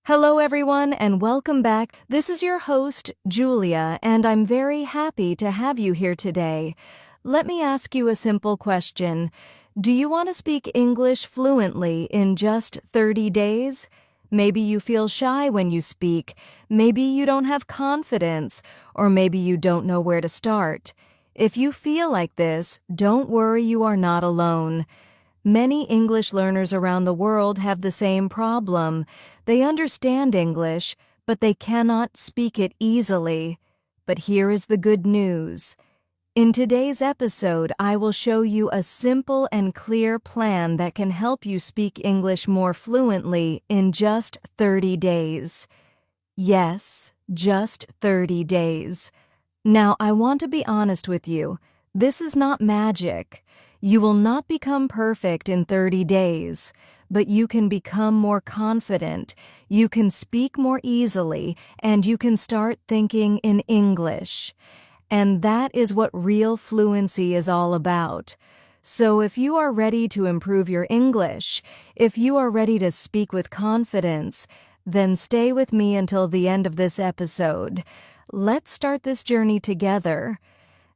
Hello, everyone, and welcome back. This is your host, Julia, and I'm very happy to have you here today. Let me ask you a simple question. Do you want to speak English fluently in just 30 days? Maybe you feel shy when you speak. Maybe you don't have confidence, or maybe you don't know where to start. If you feel like this, don't worry, you are not alone. Many English learners around the world have the same problem. They understand English, but they cannot speak it easily. But here is the good news. In today's episode, I will show you a simple and clear plan that can help you speak English more fluently in just 30 days. Yes, just 30 days. Now, I want to be honest with you. This is not magic. You will not become perfect in 30 days, but you can become more confident, you can speak more easily, and you can start thinking in English. And that is what real fluency is all about. So if you are ready to improve your English, if you are ready to speak with confidence, then stay with me until the end of this episode. Let's start this journey together.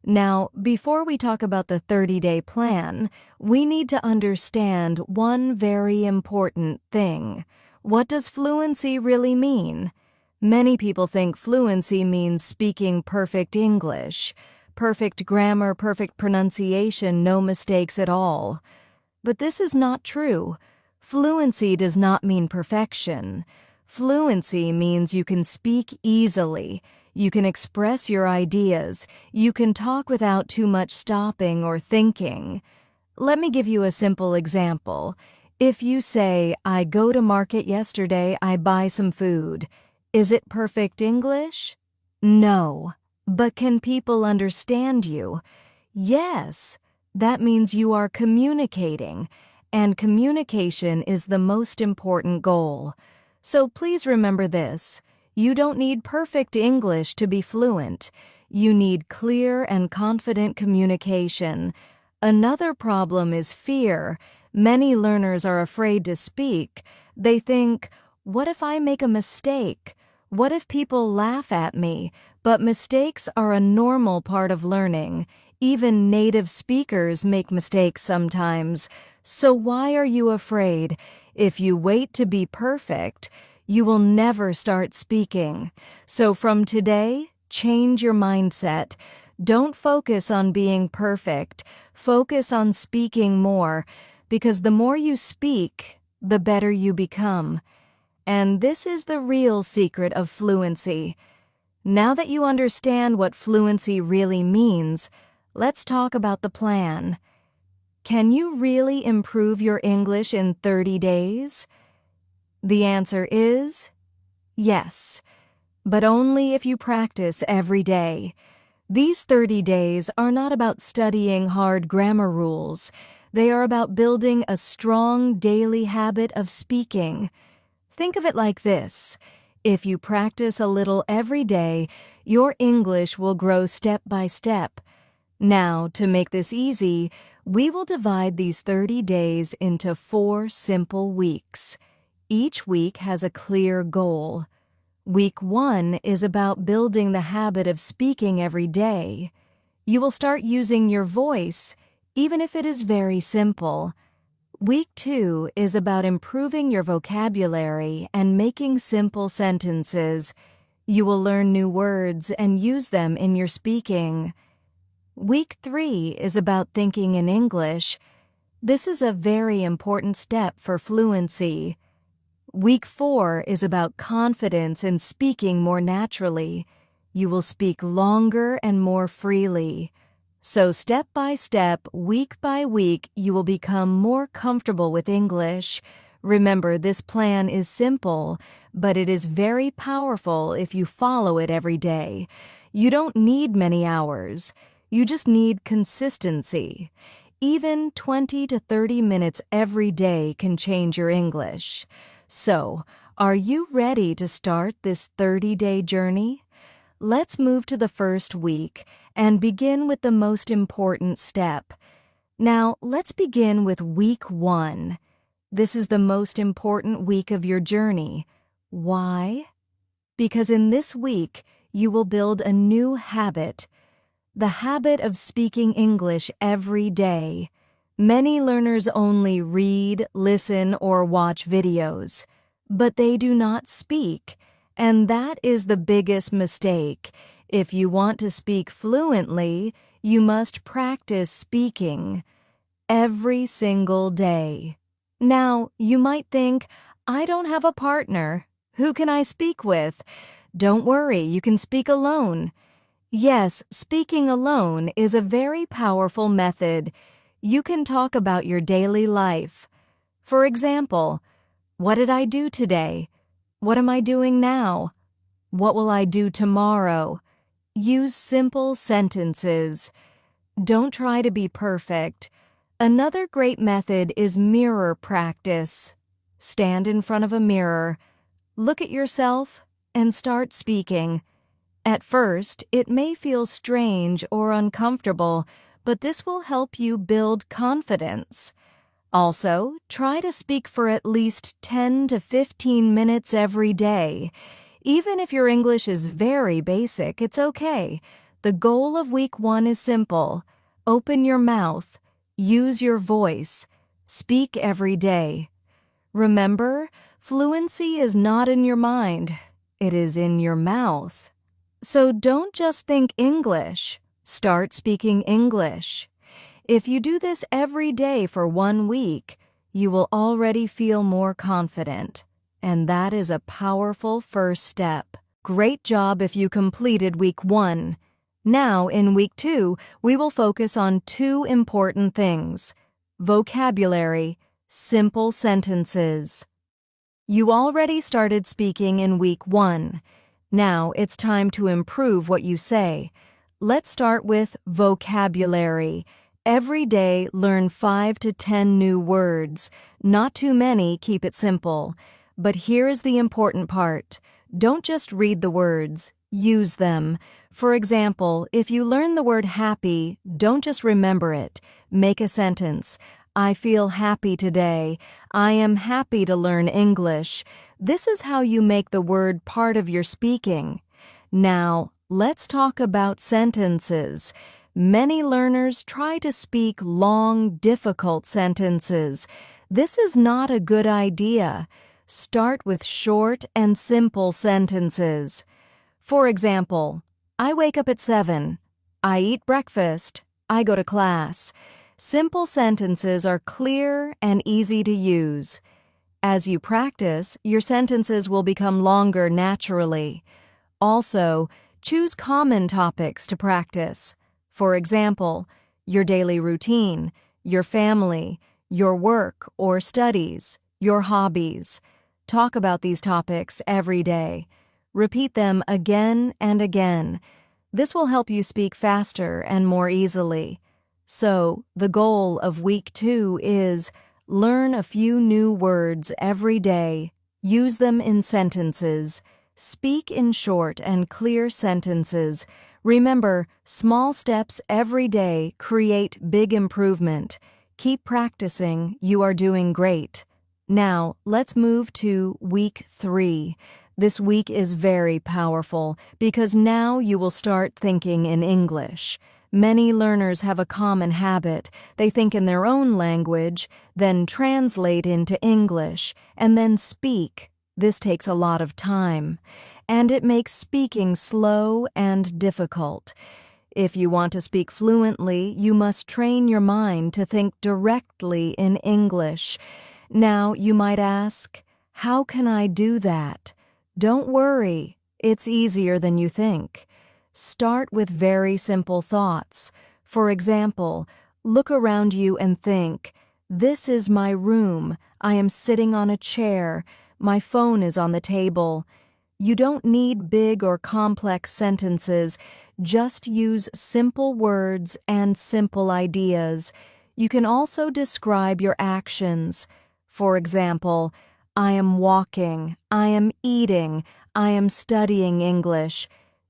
Now, before we talk about the 30-day plan, we need to understand one very important thing. What does fluency really mean? Many people think fluency means speaking perfect English, perfect grammar, perfect pronunciation, no mistakes at all. But this is not true. Fluency does not mean perfection. Fluency means you can speak easily. You can express your ideas. You can talk without too much stopping or thinking. Let me give you a simple example. If you say, I go to market yesterday, I buy some food. Is it perfect English? No. But can people understand you? Yes. That means you are communicating. And communication is the most important goal. So please remember this. You don't need perfect English to be fluent. You need clear and confident communication. Another problem is fear. Many learners are afraid to speak. They think, what if I make a mistake? What if people laugh at me? But mistakes are a normal part of learning. Even native speakers make mistakes sometimes. So why are you afraid? If you wait to be perfect, you will never start speaking. So from today, change your mindset. Don't focus on being perfect. Focus on speaking more, because the more you speak, the better you become. And this is the real secret of fluency. Now that you understand what fluency really means, let's talk about the plan. Can you really improve your English in 30 days? The answer is yes, but only if you practice every day. These 30 days are not about studying hard grammar rules. They are about building a strong daily habit of speaking. Think of it like this. If you practice a little every day, your English will grow step by step. Now, to make this easy, we will divide these 30 days into 4 simple weeks. Each week has a clear goal. Week 1 is about building the habit of speaking every day. You will start using your voice, even if it is very simple. Week 2 is about improving your vocabulary and making simple sentences. You will learn new words and use them in your speaking. Week 3 is about thinking in English. This is a very important step for fluency. Week 4 is about confidence and speaking more naturally. You will speak longer and more freely. So step by step, week by week, you will become more comfortable with English. Remember, this plan is simple, but it is very powerful if you follow it every day. You don't need many hours. You just need consistency. Even 20 to 30 minutes every day can change your English. So, are you ready to start this 30-day journey? Let's move to the first week and begin with the most important step. Now, let's begin with week 1. This is the most important week of your journey. Why? Because in this week, you will build a new habit, the habit of speaking English every day. Many learners only read, listen, or watch videos, but they do not speak, and that is the biggest mistake. If you want to speak fluently, you must practice speaking every single day. Now, you might think, I don't have a partner. Who can I speak with? Don't worry, you can speak alone. Yes, speaking alone is a very powerful method. You can talk about your daily life. For example, what did I do today? What am I doing now? What will I do tomorrow? Use simple sentences. Don't try to be perfect. Another great method is mirror practice. Stand in front of a mirror, look at yourself, and start speaking. At first, it may feel strange or uncomfortable, but this will help you build confidence. Also, try to speak for at least 10 to 15 minutes every day. Even if your English is very basic, it's okay. The goal of week 1 is simple. Open your mouth. Use your voice. Speak every day. Remember, fluency is not in your mind. It is in your mouth. So don't just think English. Start speaking English. If you do this every day for 1 week, you will already feel more confident. And that is a powerful first step. Great job if you completed week 1. Now, in week 2, we will focus on 2 important things: vocabulary, simple sentences. You already started speaking in week 1. Now it's time to improve what you say. Let's start with vocabulary. Every day, learn 5 to 10 new words. Not too many, keep it simple. But here is the important part. Don't just read the words, use them. For example, if you learn the word happy, don't just remember it. Make a sentence. I feel happy today. I am happy to learn English. This is how you make the word part of your speaking. Now, let's talk about sentences. Many learners try to speak long, difficult sentences. This is not a good idea. Start with short and simple sentences. For example, I wake up at 7. I eat breakfast. I go to class. Simple sentences are clear and easy to use. As you practice, your sentences will become longer naturally. Also, choose common topics to practice. For example, your daily routine, your family, your work or studies, your hobbies. Talk about these topics every day. Repeat them again and again. This will help you speak faster and more easily. So, the goal of week 2 is learn a few new words every day, use them in sentences, speak in short and clear sentences. Remember, small steps every day create big improvement. Keep practicing, you are doing great. Now, let's move to week 3. This week is very powerful because now you will start thinking in English. Many learners have a common habit. They think in their own language, then translate into English, and then speak. This takes a lot of time, and it makes speaking slow and difficult. If you want to speak fluently, you must train your mind to think directly in English. Now, you might ask, how can I do that? Don't worry, it's easier than you think. Start with very simple thoughts. For example, look around you and think, this is my room. I am sitting on a chair. My phone is on the table. You don't need big or complex sentences. Just use simple words and simple ideas. You can also describe your actions. For example, I am walking, I am eating, I am studying English.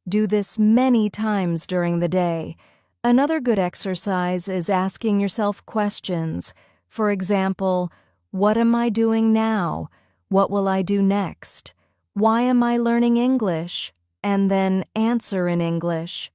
Do this many times during the day. Another good exercise is asking yourself questions. For example, what am I doing now? What will I do next? Why am I learning English? And then answer in English.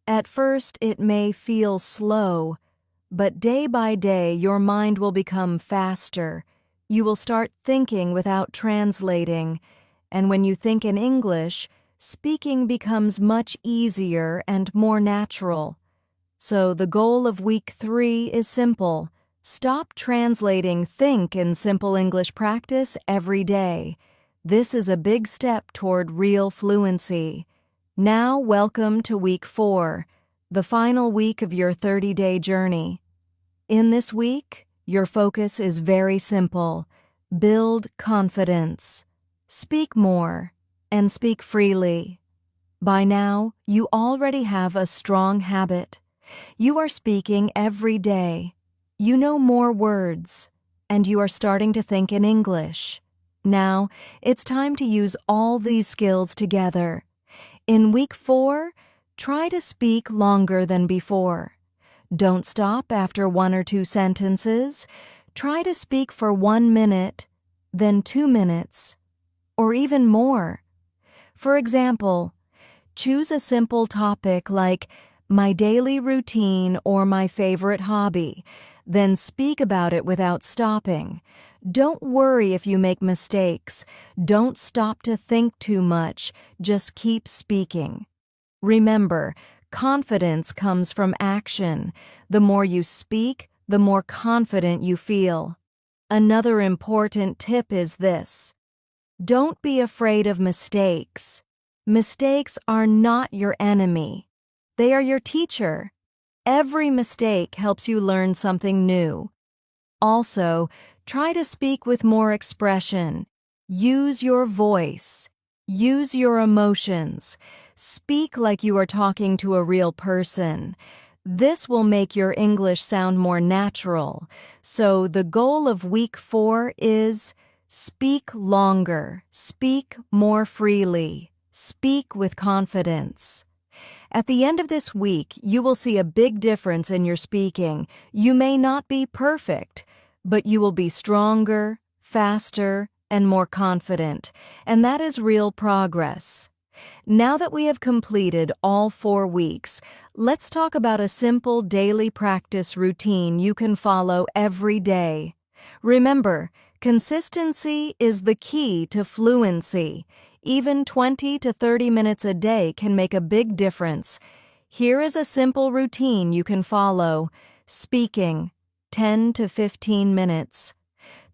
At first, it may feel slow, but day by day, your mind will become faster. You will start thinking without translating, and when you think in English, speaking becomes much easier and more natural. So the goal of week 3 is simple. Stop translating think in simple English practice every day. This is a big step toward real fluency. Now, welcome to week 4, the final week of your 30-day journey. In this week, your focus is very simple. Build confidence. Speak more and speak freely. By now, you already have a strong habit. You are speaking every day. You know more words, and you are starting to think in English. Now, it's time to use all these skills together. In week 4, try to speak longer than before. Don't stop after 1 or 2 sentences. Try to speak for 1 minute, then 2 minutes, or even more. For example, choose a simple topic like my daily routine or my favorite hobby, then speak about it without stopping. Don't worry if you make mistakes. Don't stop to think too much. Just keep speaking. Remember, confidence comes from action. The more you speak, the more confident you feel. Another important tip is this: don't be afraid of mistakes. Mistakes are not your enemy. They are your teacher. Every mistake helps you learn something new. Also, try to speak with more expression. Use your voice. Use your emotions. Speak like you are talking to a real person. This will make your English sound more natural. So the goal of week 4 is speak longer, speak more freely, speak with confidence. At the end of this week, you will see a big difference in your speaking. You may not be perfect, but you will be stronger, faster, and more confident, and that is real progress. Now that we have completed all 4 weeks, let's talk about a simple daily practice routine you can follow every day. Remember, consistency is the key to fluency. Even 20 to 30 minutes a day can make a big difference. Here is a simple routine you can follow. Speaking, 10 to 15 minutes.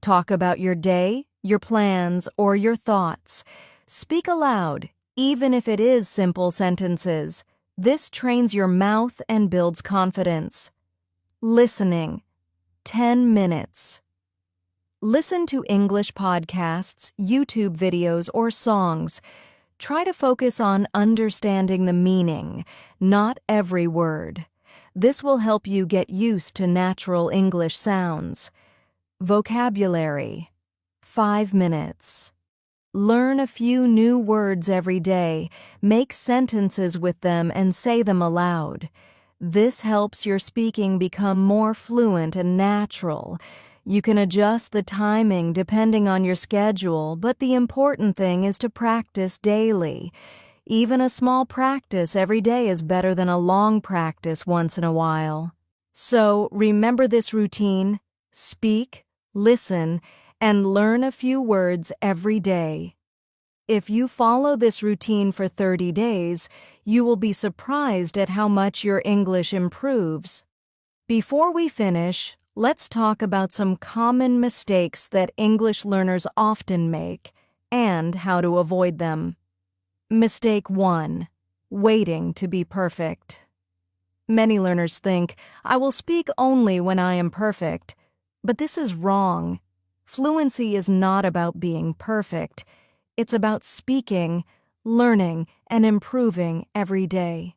Talk about your day, your plans, or your thoughts. Speak aloud, even if it is simple sentences. This trains your mouth and builds confidence. Listening, 10 minutes. Listen to English podcasts, YouTube videos, or songs. Try to focus on understanding the meaning, not every word. This will help you get used to natural English sounds. Vocabulary, 5 minutes. Learn a few new words every day. Make sentences with them and say them aloud. This helps your speaking become more fluent and natural. You can adjust the timing depending on your schedule, but the important thing is to practice daily. Even a small practice every day is better than a long practice once in a while. So remember this routine: speak, listen, and learn a few words every day. If you follow this routine for 30 days, you will be surprised at how much your English improves. Before we finish, let's talk about some common mistakes that English learners often make and how to avoid them. Mistake 1: waiting to be perfect. Many learners think, I will speak only when I am perfect. But this is wrong. Fluency is not about being perfect. It's about speaking, learning, and improving every day.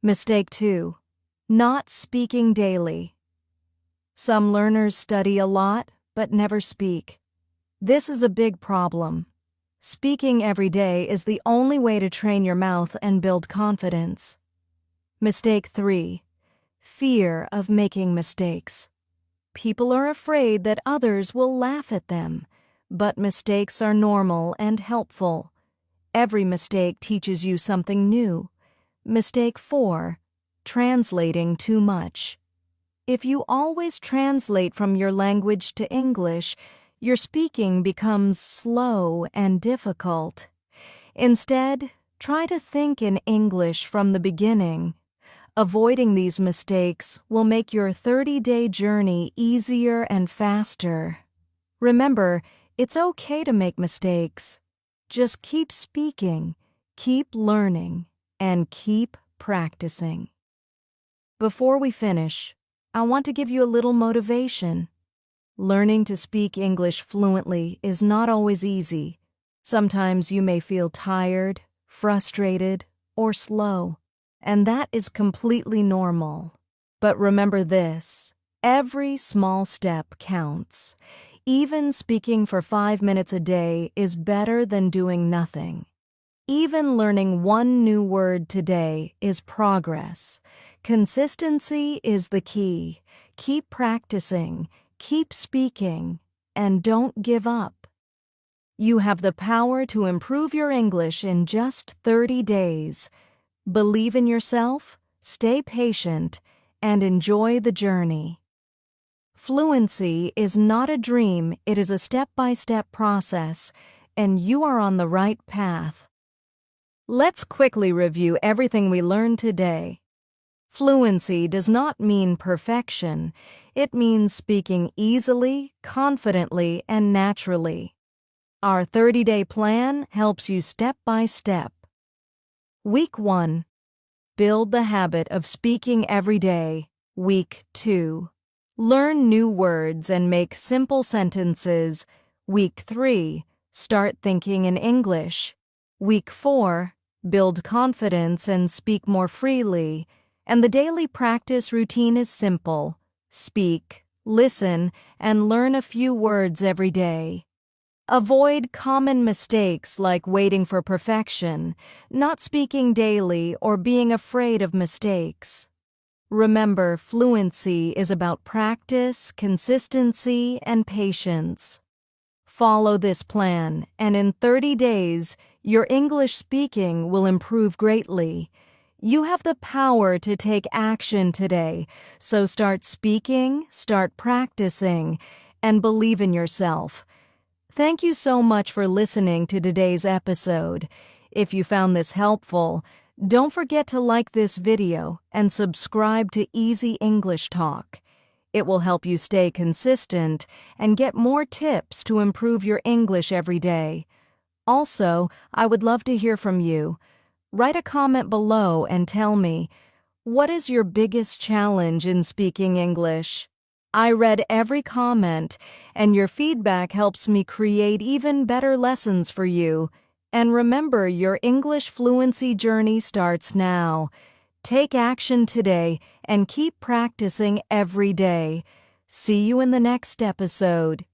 Mistake 2: not speaking daily. Some learners study a lot, but never speak. This is a big problem. Speaking every day is the only way to train your mouth and build confidence. Mistake 3: fear of making mistakes. People are afraid that others will laugh at them, but mistakes are normal and helpful. Every mistake teaches you something new. Mistake 4. Translating too much. If you always translate from your language to English, your speaking becomes slow and difficult. Instead, try to think in English from the beginning. Avoiding these mistakes will make your 30-day journey easier and faster. Remember, it's okay to make mistakes. Just keep speaking, keep learning, and keep practicing. Before we finish, I want to give you a little motivation. Learning to speak English fluently is not always easy. Sometimes you may feel tired, frustrated, or slow, and that is completely normal. But remember this: every small step counts. Even speaking for 5 minutes a day is better than doing nothing. Even learning one new word today is progress. Consistency is the key. Keep practicing, keep speaking, and don't give up. You have the power to improve your English in just 30 days. Believe in yourself, stay patient, and enjoy the journey. Fluency is not a dream, it is a step-by-step process, and you are on the right path. Let's quickly review everything we learned today. Fluency does not mean perfection. It means speaking easily, confidently, and naturally. Our 30-day plan helps you step by step. Week 1. Build the habit of speaking every day. Week 2. Learn new words and make simple sentences. Week 3. Start thinking in English. Week 4. Build confidence and speak more freely. And the daily practice routine is simple. Speak, listen, and learn a few words every day. Avoid common mistakes like waiting for perfection, not speaking daily, or being afraid of mistakes. Remember, fluency is about practice, consistency, and patience. Follow this plan, and in 30 days, your English speaking will improve greatly. You have the power to take action today, so start speaking, start practicing, and believe in yourself. Thank you so much for listening to today's episode. If you found this helpful, don't forget to like this video and subscribe to Easy English Talk. It will help you stay consistent and get more tips to improve your English every day. Also, I would love to hear from you. Write a comment below and tell me, what is your biggest challenge in speaking English? I read every comment, and your feedback helps me create even better lessons for you. And remember, your English fluency journey starts now. Take action today and keep practicing every day. See you in the next episode.